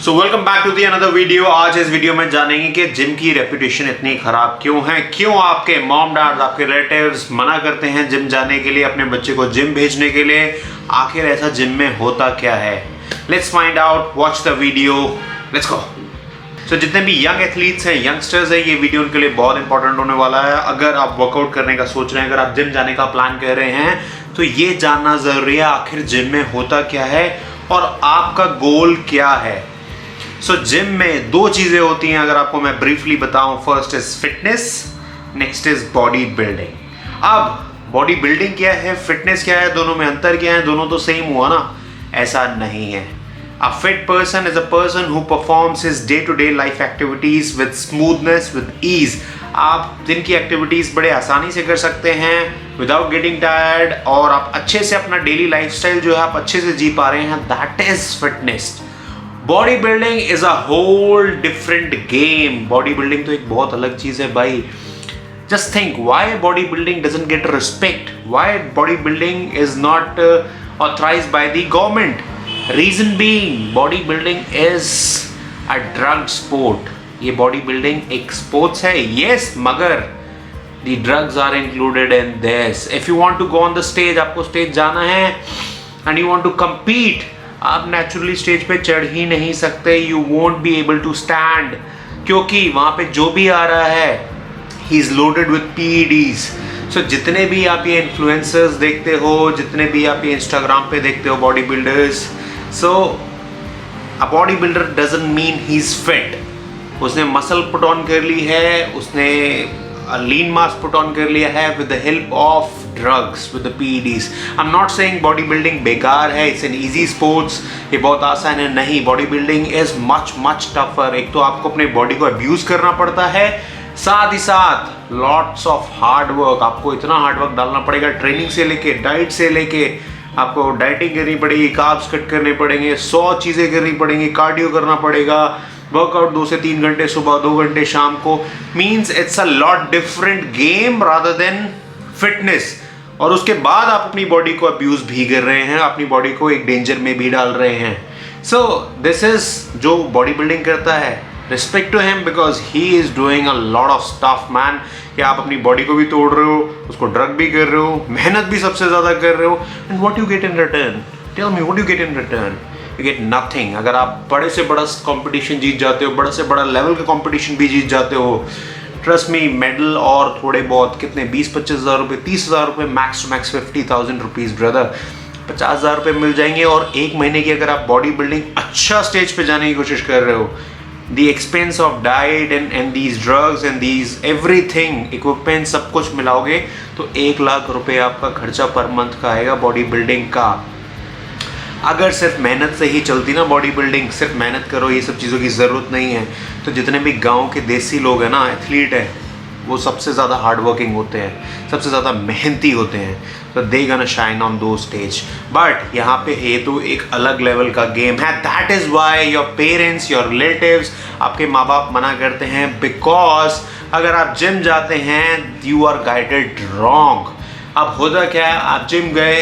So welcome back to the another video. आज इस video में जानेंगे कि जिम की रेपुटेशन इतनी खराब क्यों है, क्यों आपके मॉम डैड आपके रिलेटिव्स मना करते हैं जिम जाने के लिए, अपने बच्चे को जिम भेजने के लिए। आखिर ऐसा जिम में होता क्या है? Let's find out, watch the video, let's go. So जितने भी यंग एथलीट्स हैं, यंगस्टर्स हैं, ये वीडियो उनके लिए बहुत इंपॉर्टेंट होने वाला है। अगर आप वर्कआउट करने का सोच रहे हैं, अगर आप जिम जाने का प्लान कर रहे हैं, तो ये जानना जरूरी है आखिर जिम में होता क्या है और आपका गोल क्या है। सो जिम में दो चीजें होती हैं, अगर आपको मैं ब्रीफली बताऊं। First is fitness, next is body building. अब बॉडी बिल्डिंग क्या है, फिटनेस क्या है, दोनों में अंतर क्या है? दोनों तो सेम हुआ ना? ऐसा नहीं है। A fit person is a person who performs his day-to-day life activities with smoothness, with ease. आप दिन की एक्टिविटीज बड़े आसानी से कर सकते हैं without getting tired, और आप अच्छे से अपना डेली लाइफस्टाइल जो है आप अच्छे से जी पा रहे हैं। That is fitness. Body building is a whole different game. Body building तो एक बहुत अलग चीज है भाई। Just think why body building doesn't get respect, why body building is not authorized by the government. Reason being, body building is a drug sport. ये body building एक sports है, यस, मगर the drugs are included in this. If you want to go on the stage, आपको stage जाना है and you want to compete, आप naturally stage पे चढ़ ही नहीं सकते। You won't be able to stand, क्योंकि वहां पे जो भी आ रहा है he is loaded with PEDs। So जितने भी आप ये इन्फ्लुएंसर्स देखते हो, जितने भी आप ये इंस्टाग्राम पे देखते हो body builders, so a body builder doesn't mean he is fit. उसने मसल पुट ऑन कर ली है, उसने लीन मास पुट ऑन कर लिया है with the help of drugs, with the PEDs। I am not saying body building बेकार है, it's an easy sports, ये बहुत आसान है, नहीं। Body building is much much tougher. एक तो आपको अपने बॉडी को अब्यूज करना पड़ता है, साथ ही साथ लॉट्स ऑफ हार्ड वर्क। आपको इतना हार्ड वर्क डालना पड़ेगा, ट्रेनिंग से लेके डाइट से लेके आपको डाइटिंग करनी पड़ेगी, कार्ब्स कट करने पड़ेंगे, 100 चीज़ें करनी पड़ेंगी, कार्डियो करना पड़ेगा, वर्कआउट 2 से 3 घंटे सुबह, 2 घंटे शाम को। Means it's a lot different game rather than fitness. और उसके बाद आप अपनी बॉडी को अब्यूज भी कर रहे हैं, अपनी बॉडी को एक डेंजर में भी डाल रहे हैं। सो दिस इज जो बॉडी बिल्डिंग करता है, respect to him, because he is doing a lot of stuff man. कि आप अपनी बॉडी को भी तोड़ रहे हो, उसको ड्रग भी कर रहे हो, मेहनत भी सबसे ज्यादा कर रहे हो, and what you get in return? Tell me, what you get in return? You get nothing. अगर आप बड़े से बड़ा कंपटीशन जीत जाते हो, बड़ा से बड़ा लेवल का कंपटीशन भी जीत जाते हो, ट्रस्ट मी, मेडल और थोड़े बहुत कितने 20-25 हज़ार रुपये, 30 हज़ार रुपये, max to max 50,000 rupees brother, 50 हज़ार रुपये मिल जाएंगे। और एक महीने की अगर आप बॉडी बिल्डिंग अच्छा स्टेज पे जाने की कोशिश कर रहे हो, the expense of diet and these drugs and these everything, equipment, सब कुछ मिलाओगे तो 1 लाख रुपये आपका खर्चा पर मंथ का आएगा बॉडी बिल्डिंग का। अगर सिर्फ मेहनत से ही चलती ना बॉडी बिल्डिंग, सिर्फ मेहनत करो, ये सब चीज़ों की ज़रूरत नहीं है, तो जितने भी गांव के देसी लोग हैं ना, एथलीट है, वो सबसे ज़्यादा हार्ड वर्किंग होते हैं, सबसे ज़्यादा मेहनती होते हैं। तो दे गना शाइन ऑन दो स्टेज। बट यहाँ पे ये तो एक अलग लेवल का गेम है। That is why your parents, your relatives, आपके माँ बाप मना करते हैं, बिकॉज अगर आप जिम जाते हैं यू आर गाइडेड रॉन्ग। अब होता क्या है, आप जिम गए,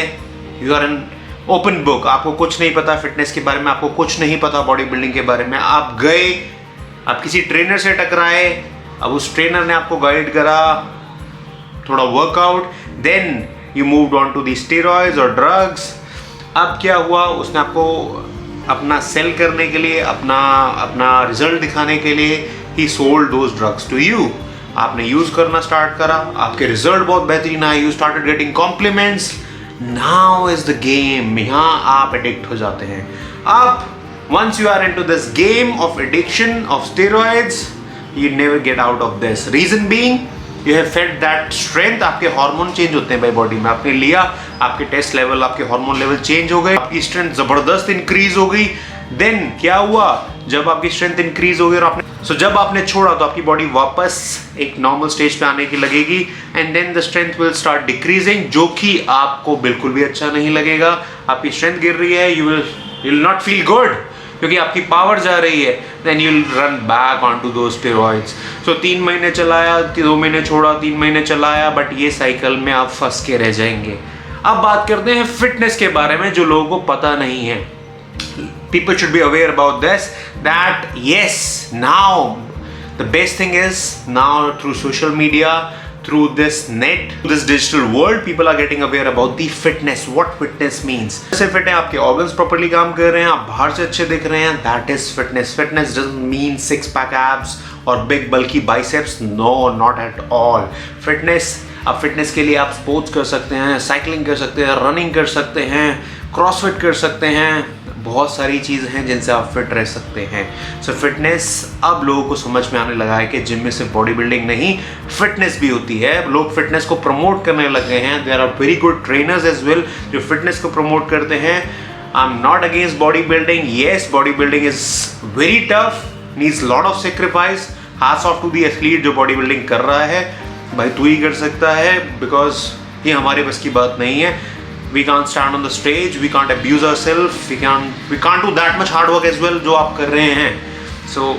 you are an open book, आपको कुछ नहीं पता फिटनेस के बारे में, आपको कुछ नहीं पता बॉडी बिल्डिंग के बारे में। आप गए, आप किसी ट्रेनर से टकराए, अब उस ट्रेनर ने आपको गाइड करा थोड़ा workout, then you moved on to the steroids और ड्रग्स। अब क्या हुआ, उसने आपको अपना सेल करने के लिए, अपना रिजल्ट दिखाने के लिए he sold those drugs to you. आपने यूज करना स्टार्ट करा, आपके रिजल्ट बहुत बेहतरीन आए, you started getting compliments. Now is the game. यहाँ आप एडिक्ट हो जाते हैं। अब once you are into this game of addiction of steroids, you never get out of this. Reason being, you have felt that strength. आपके hormone change होते हैं भाई बॉडी में, आपने लिया, आपके टेस्ट लेवल, आपके हार्मोन लेवल चेंज हो गए, आपकी स्ट्रेंथ जबरदस्त इंक्रीज हो गई। देन क्या हुआ, जब आपकी स्ट्रेंथ इंक्रीज हो गई और जब आपने छोड़ा तो आपकी बॉडी वापस एक नॉर्मल स्टेज पे आने की लगेगी, and then the strength will start decreasing, जो कि आपको बिल्कुल भी अच्छा नहीं लगेगा। आपकी स्ट्रेंथ गिर रही है, you will not feel good, क्योंकि आपकी पावर जा रही है। Then you will run back on to दो स्टेरॉइड्स। सो 3 महीने चलाया, 2 महीने छोड़ा, 3 महीने चलाया, बट ये साइकिल में आप फंस के रह जाएंगे। अब बात करते हैं फिटनेस के बारे में, जो लोगों को पता नहीं है। people should be aware about this, that yes, now the best thing is now through social media, through this net, this digital world, people are getting aware about the fitness, what fitness means. जैसे fit है, आपके organs properly काम कर रहे हैं, आप बाहर से अच्छे दिख रहे हैं, that is fitness. Fitness doesn't mean six pack abs और big bulky biceps, no, not at all. Fitness, अब फिटनेस के लिए आप स्पोर्ट्स कर सकते हैं, साइकिलिंग कर सकते हैं, रनिंग कर सकते हैं, क्रॉसफिट कर सकते हैं, बहुत सारी चीज़ें हैं जिनसे आप फिट रह सकते हैं. सो फिटनेस अब लोगों को समझ में आने लगा है कि जिम में सिर्फ बॉडी बिल्डिंग नहीं, फिटनेस भी होती है. लोग फिटनेस को प्रमोट करने लगे हैं. There are very good trainers as well जो फिटनेस को प्रमोट करते हैं. I am not against body building. Yes, body building is very tough, needs lot of sacrifice. Hats off to the athlete जो body building कर रहा है. भाई तू ही कर सकता है, बिकॉज ये हमारे बस की बात नहीं है. We can't stand on the stage, we can't abuse ourselves, we can't do that much hard work as well जो आप कर रहे हैं. So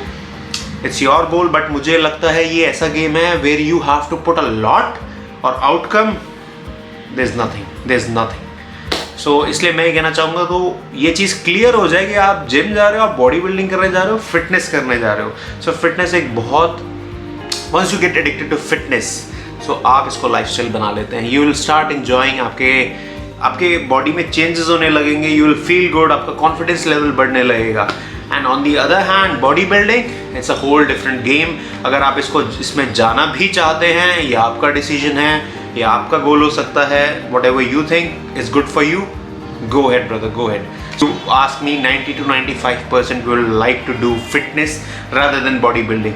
it's your goal, but मुझे लगता है ये ऐसा गेम है where you have to put a lot और outcome there's nothing. So इसलिए मैं ये कहना चाहूँगा, तो ये चीज़ क्लियर हो जाए कि आप जिम जा रहे हो, आप बॉडी बिल्डिंग करने जा रहे हो, फिटनेस करने जा रहे हो. So फिटनेस एक बहुत, once you get addicted to fitness, so आप इसको लाइफस्टाइल बना लेते हैं. You will start enjoying, आपके बॉडी में चेंजेस होने लगेंगे. यू विल फील गुड, आपका कॉन्फिडेंस लेवल बढ़ने लगेगा. And on the other hand body building it's a whole different game. अगर आप इसमें जाना भी चाहते हैं, या आपका डिसीजन है, या आपका गोल हो सकता है, what ever you think is good for you, go ahead brother, go ahead. To ask me, 90 to 95% will like to do fitness rather than bodybuilding.